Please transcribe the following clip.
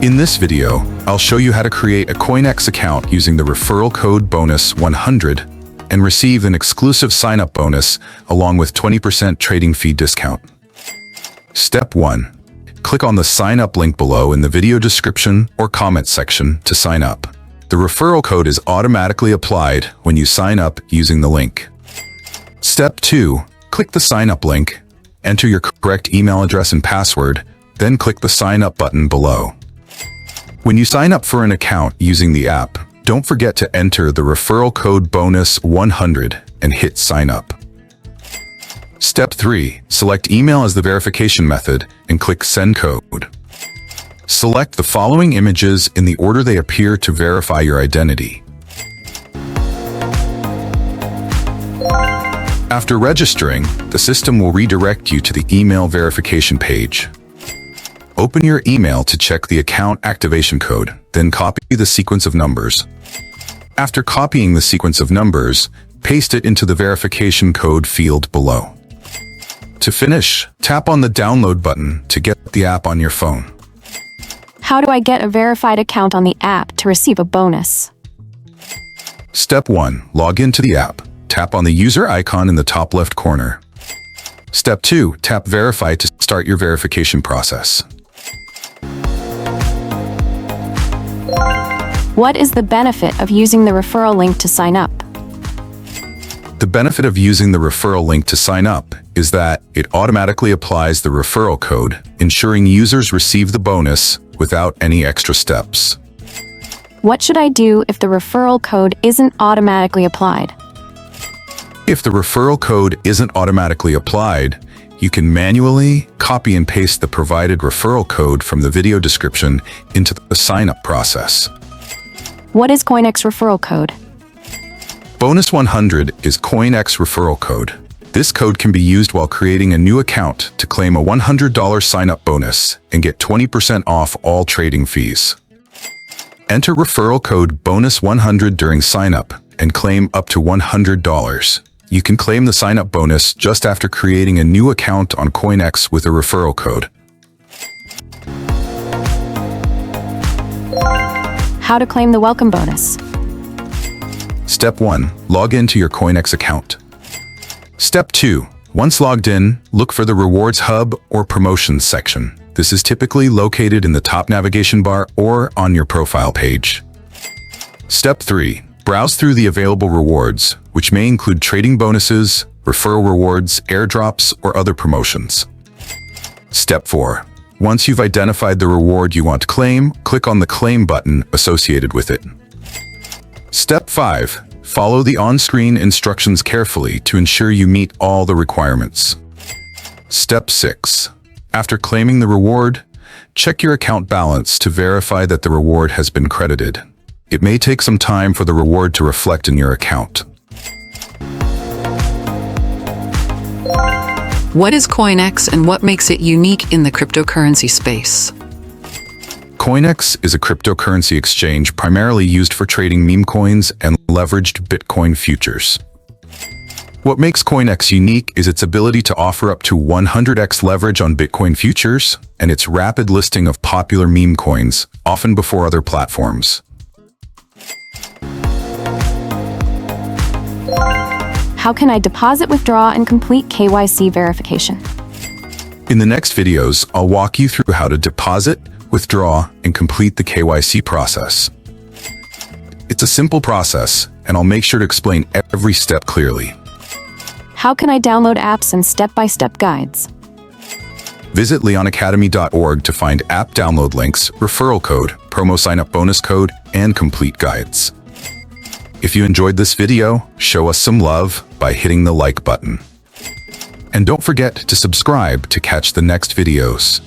In this video, I'll show you how to create a CoinEx account using the referral code BONUS100 and receive an exclusive sign-up bonus along with 20% trading fee discount. Step 1. Click on the sign up link below in the video description or comment section to sign up. The referral code is automatically applied when you sign up using the link. Step 2. Click the sign up link, enter your correct email address and password, then click the sign up button below. When you sign up for an account using the app, don't forget to enter the referral code BONUS100 and hit sign up. Step 3. Select email as the verification method and click send code. Select the following images in the order they appear to verify your identity. After registering, the system will redirect you to the email verification page. Open your email to check the account activation code, then copy the sequence of numbers. After copying the sequence of numbers, paste it into the verification code field below. To finish, tap on the download button to get the app on your phone. How do I get a verified account on the app to receive a bonus? Step 1. Log into the app. Tap on the user icon in the top left corner. Step 2. Tap Verify to start your verification process. What is the benefit of using the referral link to sign up? The benefit of using the referral link to sign up is that it automatically applies the referral code, ensuring users receive the bonus without any extra steps. What should I do if the referral code isn't automatically applied? If the referral code isn't automatically applied, you can manually copy and paste the provided referral code from the video description into the sign-up process. What is CoinEx Referral Code? BONUS100 is CoinEx Referral Code. This code can be used while creating a new account to claim a $100 sign-up bonus and get 20% off all trading fees. Enter referral code BONUS100 during sign-up and claim up to $100. You can claim the sign-up bonus just after creating a new account on CoinEx with a referral code. How to claim the welcome bonus? Step 1. Log into your CoinEx account. Step 2. Once logged in, look for the Rewards Hub or Promotions section. This is typically located in the top navigation bar or on your profile page. Step 3. Browse through the available rewards, which may include trading bonuses, referral rewards, airdrops, or other promotions. Step 4. Once you've identified the reward you want to claim, click on the Claim button associated with it. Step 5. Follow the on-screen instructions carefully to ensure you meet all the requirements. Step 6. After claiming the reward, check your account balance to verify that the reward has been credited. It may take some time for the reward to reflect in your account. What is CoinEx and what makes it unique in the cryptocurrency space? CoinEx is a cryptocurrency exchange primarily used for trading meme coins and leveraged Bitcoin futures. What makes CoinEx unique is its ability to offer up to 100x leverage on Bitcoin futures and its rapid listing of popular meme coins, often before other platforms. How can I deposit, withdraw, and complete KYC verification? In the next videos, I'll walk you through how to deposit, withdraw, and complete the KYC process. It's a simple process, and I'll make sure to explain every step clearly. How can I download apps and step-by-step guides? Visit leonacademy.org to find app download links, referral code, promo sign-up bonus code, and complete guides. If you enjoyed this video, show us some love by hitting the like button. And don't forget to subscribe to catch the next videos.